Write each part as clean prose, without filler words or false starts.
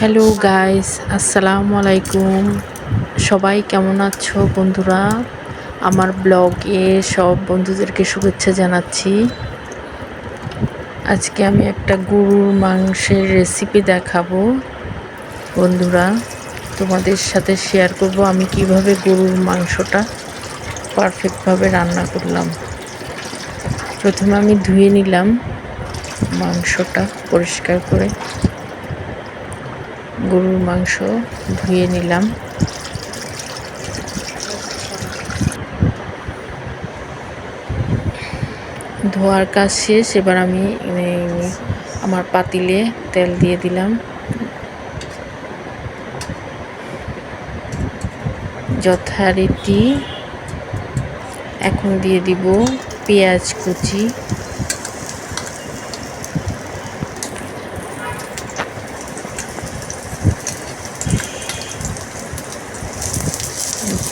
Hello guys, আসসালামু আলাইকুম। সবাই কেমন আছো বন্ধুরা? আমার ব্লগে সব বন্ধুদেরকে শুভেচ্ছা জানাচ্ছি। আজকে আমি একটা গরুর মাংসের রেসিপি দেখাবো বন্ধুরা। তোমাদের সাথে শেয়ার করব আমি কিভাবে গরুর মাংসটা পারফেক্টভাবে রান্না করলাম। প্রথমে আমি ধুয়ে নিলাম মাংসটা পরিষ্কার করে। গরুর মাংস ধুয়ে নিলাম। ধোয়ার কাজ শেষ। এবার আমি আমার পাতিলে তেল দিয়ে দিলাম। যথারীতি এখন দিয়ে দিব পেঁয়াজ কুচি,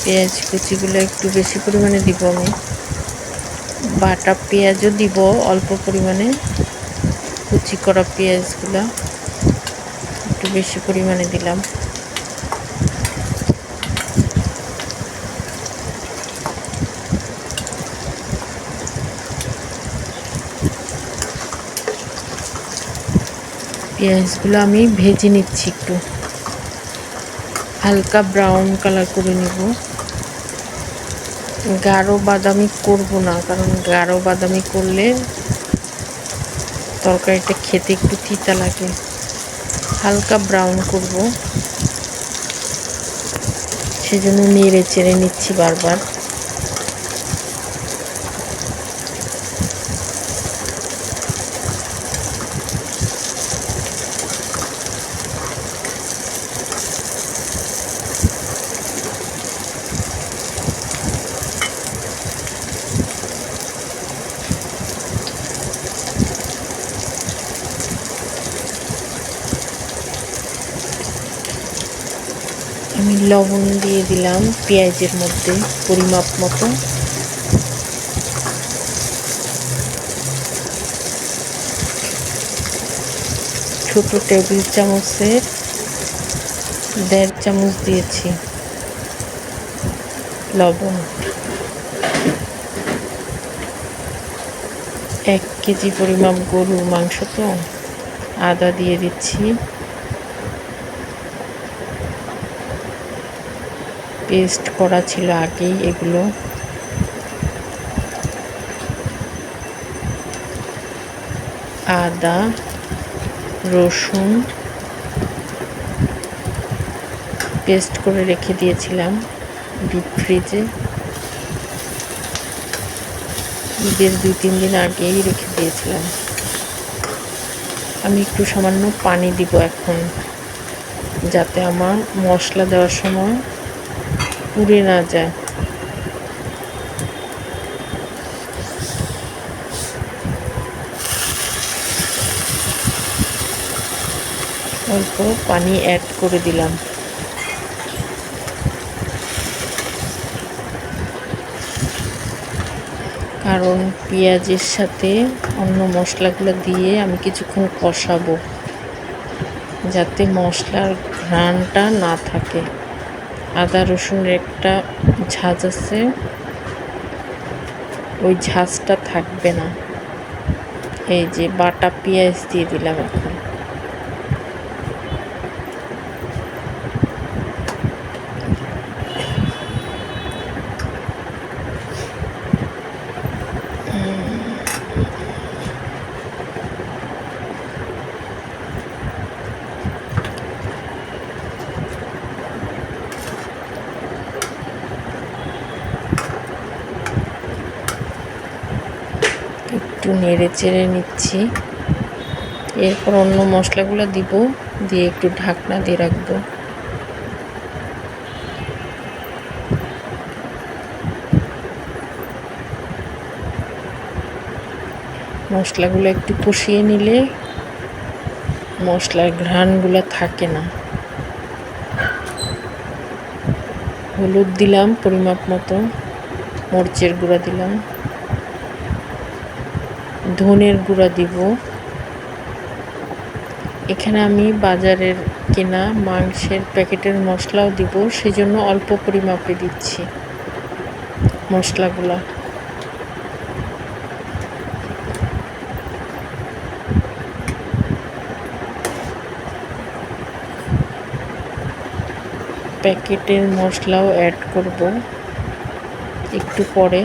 পেঁয়াজ কুচিগুলো একটু বেশি পরিমাণে দিব। আমি বাটা পেঁয়াজও দিব অল্প পরিমাণে, কুচি করা পেঁয়াজগুলো একটু বেশি পরিমাণে দিলাম। পেঁয়াজগুলো আমি ভেজে নিচ্ছি, একটু হালকা ব্রাউন কালার করে নেব। গাঢ় বাদামি করব না, কারণ গাঢ় বাদামি করলে তরকারিটা খেতে একটু তিতা লাগে। হালকা ব্রাউন করব, সেজন্য নেড়ে চেড়ে নিচ্ছি বারবার। আমি লবণ দিয়ে দিলাম পেঁয়াজের মধ্যে পরিমাপ মতো। ছোট টেবিল চামচের 1.5 চামচ দিয়েছি লবণ। 1 কেজি পরিমাপ গরুর মাংস তো। আদা দিয়ে দিচ্ছি, পেস্ট করা ছিল আগেই এগুলো। আদা রসুন পেস্ট করে রেখে দিয়েছিলাম ডিপ ফ্রিজে। ঈদের 2-3 দিন আগেই রেখে দিয়েছিলাম। আমি একটু সামান্য পানি দিব এখন, যাতে আমার মশলা দেওয়ার সময় পুড়ে না যায়। অল্প পানি অ্যাড করে দিলাম, কারণ পেঁয়াজের সাথে অন্য মশলাগুলো দিয়ে আমি কিছুক্ষণ কষাবো, যাতে মশলার ঘ্রাণটা না থাকে। আদা রসুনের একটা ঝাঁজ আছে, ওই ঝাঁজটা থাকবে না। এই যে বাটা পেঁয়াজ দিয়ে দিলাম এখন। একটু নেড়ে চেড়ে নিচ্ছি। এরপর অন্য মশলাগুলো দিব, দিয়ে একটু ঢাকনা দিয়ে রাখবো। মশলাগুলো একটু কষিয়ে নিলে মশলার ঘ্রাণগুলো থাকে না। হলুদ দিলাম পরিমাপ মতো, মরিচের গুঁড়া দিলাম, ধনের গুঁড়া দিব। এখানে আমি বাজারের কেনা মাংসের প্যাকেটের মশলাও দিব, সেজন্য অল্প পরিমাপে দিচ্ছি মশলাগুলো। প্যাকেটের মশলাও অ্যাড করব একটু পরে।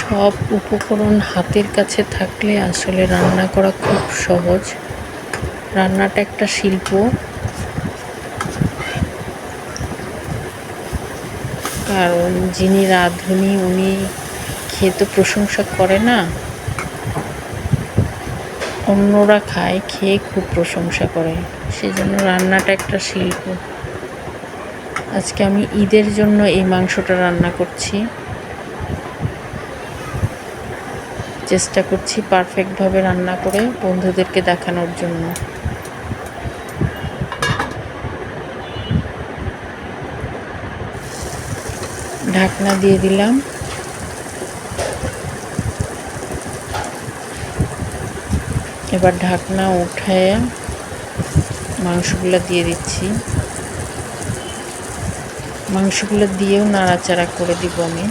সব উপকরণ হাতের কাছে থাকলে আসলে রান্না করা খুব সহজ। রান্নাটা একটা শিল্প, কারণ যিনি রাঁধুনি উনি খেয়ে তো প্রশংসা করে না, অন্যরা খায়, খেয়ে খুব প্রশংসা করে। সেজন্য রান্নাটা একটা শিল্প। আজকে আমি ঈদের জন্য এই মাংসটা রান্না করছি। চেষ্টা করছি পারফেক্টভাবে রান্না করে বন্ধুদেরকে দেখানোর জন্য। ঢাকনা দিয়ে দিলাম। এবার ঢাকনা উঠায় মাংসগুলো দিয়ে দিচ্ছি। মাংসগুলো দিয়েও নাড়াচাড়া করে দিব আমি।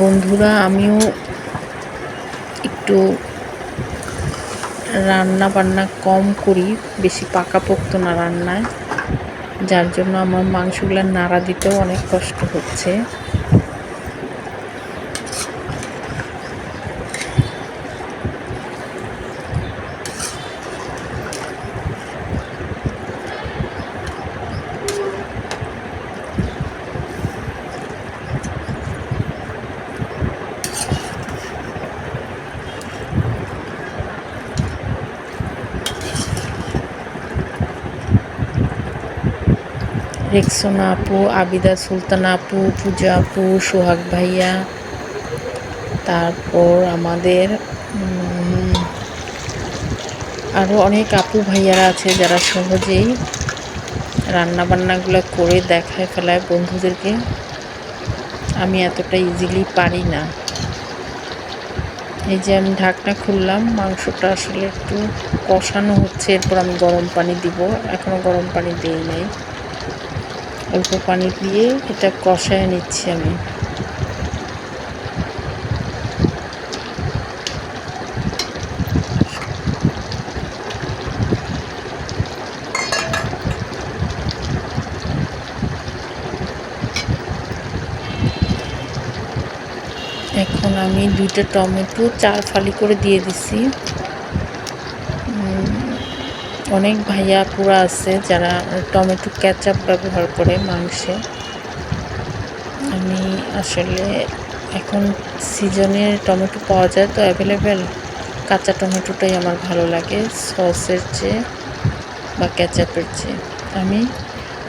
বন্ধুরা, আমিও একটু রান্না বান্না কম করি, বেশি পাকাপোক্ত না রান্নায়, যার জন্য আমার মাংসগুলো নাড়া দিতেও অনেক কষ্ট হচ্ছে। রেক্সোনা আপু, আবিদা সুলতানা আপু, পূজা আপু, সোহাগ ভাইয়া, তারপর আমাদের আরও অনেক আপু ভাইয়ারা আছে যারা সহজেই রান্নাবান্নাগুলো করে দেখায় ফেলায় বন্ধুদেরকে। আমি এতটা ইজিলি পারি না। এই যে আমি ঢাকনা খুললাম, মাংসটা আসলে একটু কষানো হচ্ছে, এরপর আমি গরম পানি দিব। এখনও গরম পানি দিই নাই, অল্প পানি দিয়ে এটা কষায় নিচ্ছি আমি। এখন আমি 2টা টমেটো 4 ফালি করে দিয়ে দিছি। অনেক ভাইয়া আপুরা আছে যারা টমেটো কেচাপ ব্যবহার করে মাংসে। আমি আসলে এখন সিজনের টমেটো পাওয়া যায় তো অ্যাভেলেবেল, কাঁচা টমেটোটাই আমার ভালো লাগে সসের চেয়ে বা কেচাপের চেয়ে। আমি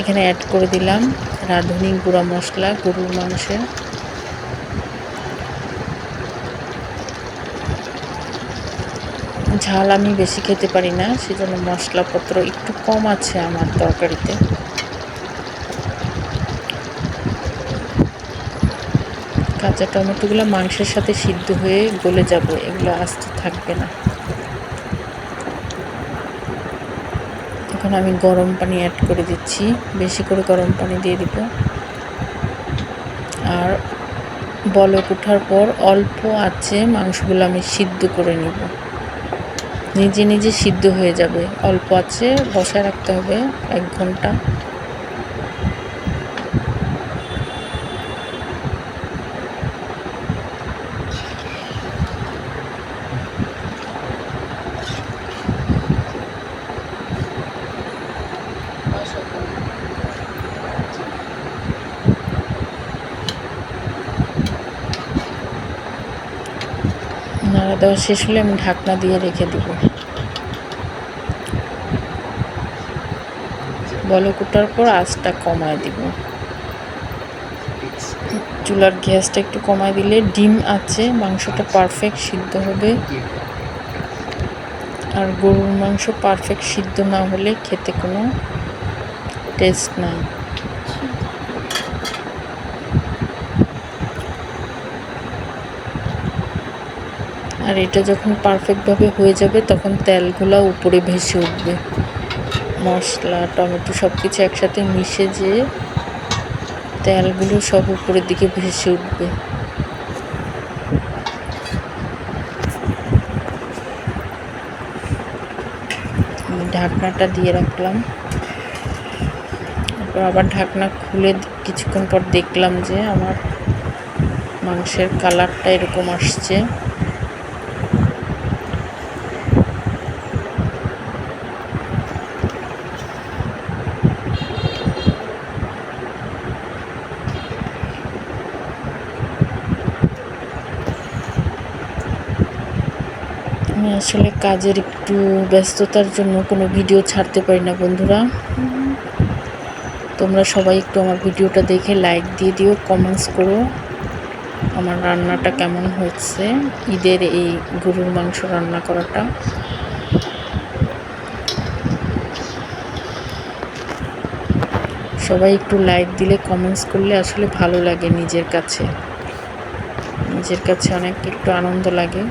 এখানে অ্যাড করে দিলাম রাঁধুনি গুঁড়া মশলা গরুর মাংসে। ঝাল আমি বেশি খেতে পারি না, সেজন্য মশলাপত্র একটু কম আছে আমার তরকারিতে। কাঁচা টমেটোগুলো মাংসের সাথে সিদ্ধ হয়ে গলে যাবে, এগুলো আস্ত থাকবে না। এখন আমি গরম পানি অ্যাড করে দিচ্ছি, বেশি করে গরম পানি দিয়ে দিব। আর বলক ওঠার পর অল্প আঁচে মাংসগুলো আমি সিদ্ধ করে নিব, নিজে নিজে সিদ্ধ হয়ে যাবে। অল্প আঁচে বসায় রাখতে হবে 1 ঘন্টা। দেওয়া শেষ হলে আমি ঢাকনা দিয়ে রেখে দেব। বলক ওঠার পর আঁচটা কমায় দিব। চুলার গ্যাসটা একটু কমায় দিলে ডিম আছে মাংসটা পারফেক্ট সিদ্ধ হবে। আর গরুর মাংস পারফেক্ট সিদ্ধ না হলে খেতে কোনো টেস্ট নাই। আর এটা যখন পারফেক্টভাবে হয়ে যাবে তখন তেলগুলো উপরে ভেসে উঠবে, মশলা টমেটো সব কিছু একসাথে মিশে যেয়ে তেলগুলো সব উপরের দিকে ভেসে উঠবে। ঢাকনাটা দিয়ে রাখলাম। তারপর আবার ঢাকনা খুলে কিছুক্ষণ পর দেখলাম যে আমার মাংসের কালারটা এরকম আসছে। আমি আসলে কাজের একটু ব্যস্ততার জন্য কোনো ভিডিও ছাড়তে পারি না বন্ধুরা। তোমরা সবাই একটু আমার ভিডিওটা দেখে লাইক দিয়ে দিও, কমেন্টস করো আমার রান্নাটা কেমন হচ্ছে, ঈদের এই গরুর মাংস রান্না করাটা। সবাই একটু লাইক দিলে কমেন্টস করলে আসলে ভালো লাগে, নিজের কাছে অনেক একটু আনন্দ লাগে।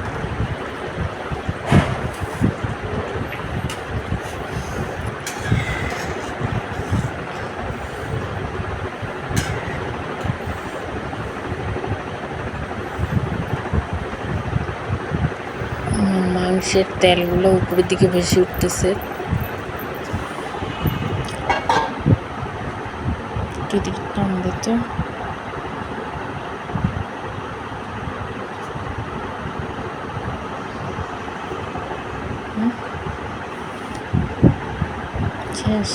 মাংসের তেলগুলো উপরের দিকে ভেসে উঠতেছে। যদি টান দিত শেষ।